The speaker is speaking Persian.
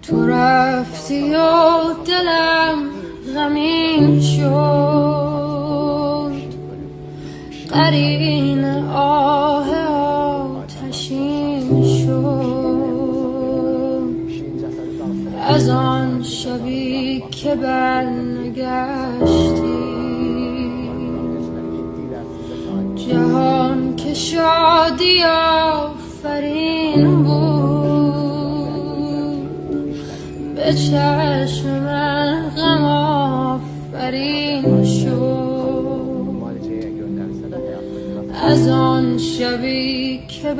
تو رفتی و دلم غمین شد، قرین آه آتشین شد. از آن شبی که برنگشتی، جهان که شادی آفرین بود، به چشم من غم آفرین شد. از آن شبی که